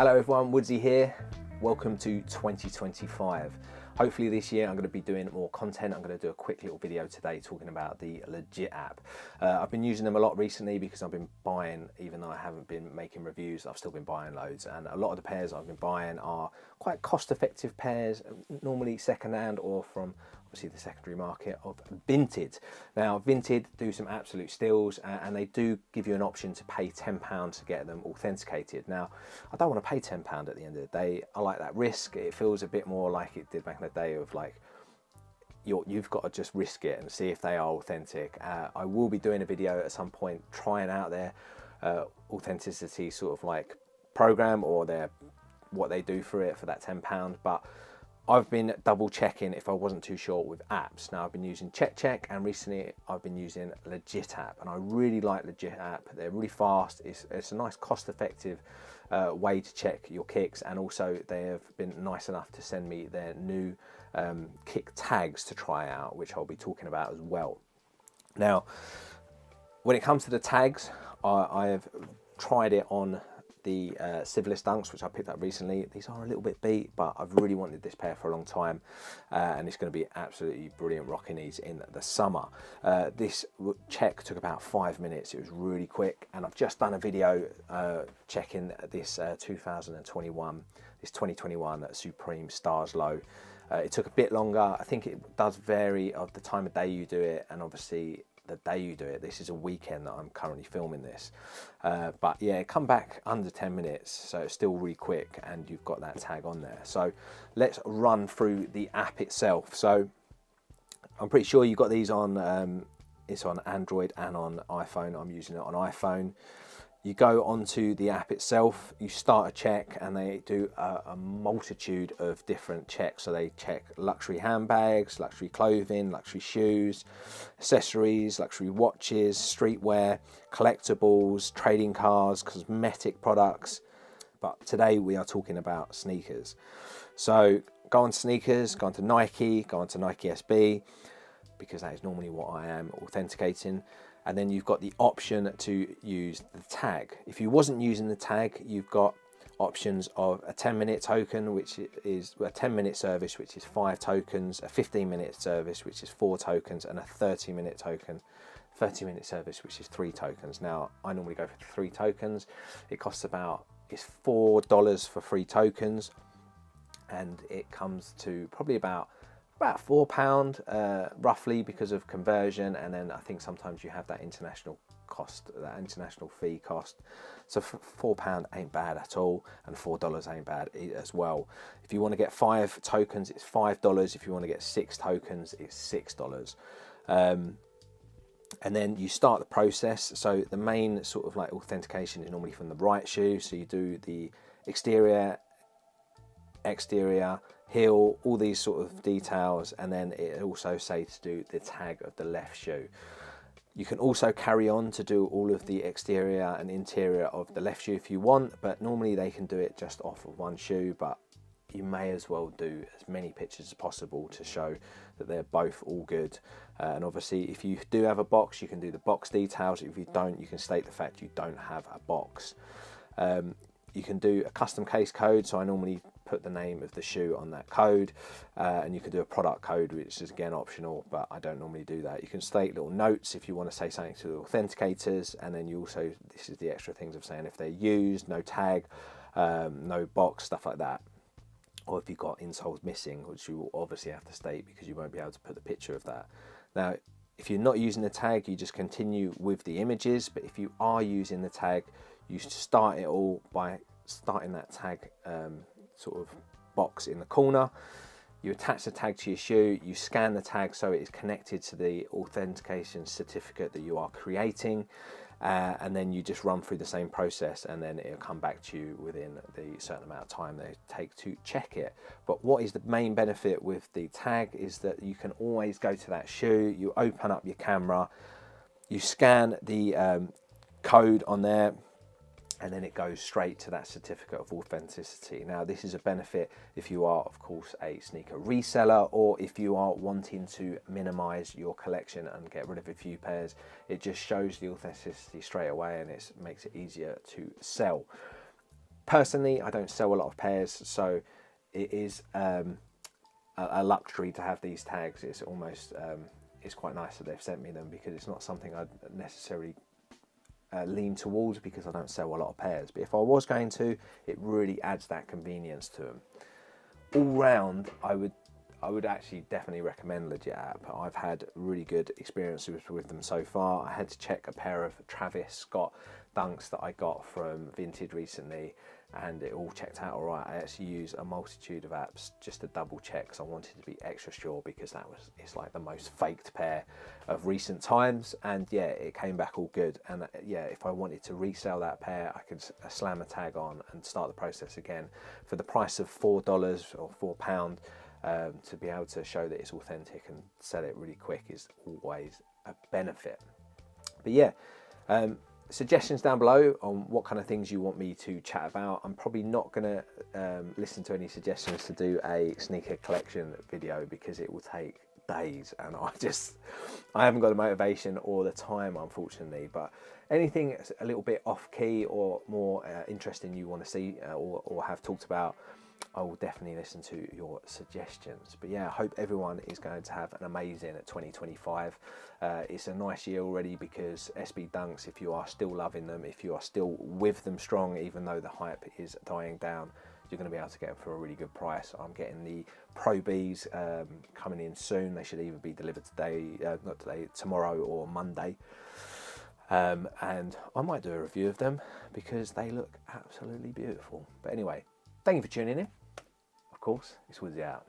Hello everyone, Woodsy here. Welcome to 2025. Hopefully this year I'm going to be doing more content. I'm going to do a quick little video today talking about the Legit app. I've been using them a lot recently because I've been buying, even though I haven't been making reviews, I've still been buying loads. And a lot of the pairs I've been buying are quite cost-effective pairs, normally second-hand or from obviously the secondary market of Vinted. Now Vinted do some absolute steals and they do give you an option to pay £10 to get them authenticated. Now I don't want to pay £10 at the end of the day. I like that risk. It feels a bit more like it did back in the day of like you've got to just risk it and see if they are authentic. I will be doing a video at some point trying out their authenticity sort of like program or their what they do for it for that £10, but I've been double checking if I wasn't too sure with apps. Now I've been using Check and recently I've been using Legit app, and I really like Legit app. They're really fast. It's a nice cost effective way to check your kicks, and also they have been nice enough to send me their new kick tags to try out, which I'll be talking about as well. Now when it comes to the tags, I have tried it on the Civilist Dunks, which I picked up recently. These are a little bit beat, but I've really wanted this pair for a long time, and it's going to be absolutely brilliant rocking these in the summer. This check took about 5 minutes. It was really quick, and I've just done a video checking this 2021 Supreme Stars Low. It took a bit longer. I think it does vary of the time of day you do it, and obviously the day you do it. This is a weekend that I'm currently filming this, but yeah, come back under 10 minutes, so it's still really quick and you've got that tag on there. So let's run through the app itself. So I'm pretty sure you've got these on it's on Android and on iPhone. I'm using it on iPhone. You go onto the app itself, you start a check, and they do a multitude of different checks. So they check luxury handbags, luxury clothing, luxury shoes, accessories, luxury watches, streetwear, collectibles, trading cards, cosmetic products. But today we are talking about sneakers. So go on sneakers, go on to Nike, go on to Nike SB, because that is normally what I am authenticating. And then you've got the option to use the tag. If you wasn't using the tag, you've got options of a 10-minute token, which is a 10-minute service, which is 5 tokens, a 15-minute service, which is 4 tokens, and a 30-minute token, 30-minute service, which is 3 tokens. Now, I normally go for 3 tokens. It costs it's $4 for 3 tokens, and it comes to probably about £4 roughly because of conversion, and then I think sometimes you have that international cost, that international fee cost. So £4 ain't bad at all, and $4 ain't bad as well. If you want to get 5 tokens, it's $5. If you want to get 6 tokens, it's $6. And then you start the process. So the main sort of like authentication is normally from the right shoe. So you do the exterior, heel, all these sort of details, and then it also says to do the tag of the left shoe. You can also carry on to do all of the exterior and interior of the left shoe if you want, but normally they can do it just off of one shoe, but you may as well do as many pictures as possible to show that they're both all good. And obviously if you do have a box, you can do the box details. If you don't, you can state the fact you don't have a box. You can do a custom case code, so I normally put the name of the shoe on that code, and you can do a product code, which is again optional, but I don't normally do that. You can state little notes if you want to say something to the authenticators, and then you also, this is the extra things of saying if they're used, no tag, no box, stuff like that. Or if you've got insoles missing, which you will obviously have to state because you won't be able to put the picture of that. Now, if you're not using the tag, you just continue with the images, but if you are using the tag, you start it all by starting that tag sort of box in the corner. You attach the tag to your shoe, you scan the tag so it is connected to the authentication certificate that you are creating, and then you just run through the same process, and then it'll come back to you within the certain amount of time they take to check it. But what is the main benefit with the tag is that you can always go to that shoe, you open up your camera, you scan the code on there, and then it goes straight to that certificate of authenticity. Now, this is a benefit if you are, of course, a sneaker reseller, or if you are wanting to minimize your collection and get rid of a few pairs. It just shows the authenticity straight away, and it makes it easier to sell. Personally, I don't sell a lot of pairs, so it is a luxury to have these tags. It's almost it's quite nice that they've sent me them, because it's not something I'd necessarily lean towards, because I don't sell a lot of pairs. But if I was going to, it really adds that convenience to them. All round, I would actually definitely recommend Legit app. I've had really good experiences with them so far. I had to check a pair of Travis Scott Dunks that I got from Vinted recently, and it all checked out all right. I actually use a multitude of apps just to double check, because I wanted to be extra sure, because it's like the most faked pair of recent times. And yeah, it came back all good. And yeah, if I wanted to resell that pair, I could slam a tag on and start the process again for the price of $4 or £4. To be able to show that it's authentic and sell it really quick is always a benefit. But yeah, suggestions down below on what kind of things you want me to chat about. I'm probably not going to listen to any suggestions to do a sneaker collection video, because it will take days, and I haven't got the motivation or the time, unfortunately. But anything a little bit off key or more interesting you want to see or have talked about, I will definitely listen to your suggestions. But yeah, I hope everyone is going to have an amazing 2025. It's a nice year already, because SB Dunks, if you are still loving them, if you are still with them strong, even though the hype is dying down, you're going to be able to get them for a really good price. I'm getting the Pro Bs coming in soon. They should either be delivered tomorrow or Monday. And I might do a review of them, because they look absolutely beautiful. But anyway, thank you for tuning in. Of course, it's Woodsy out.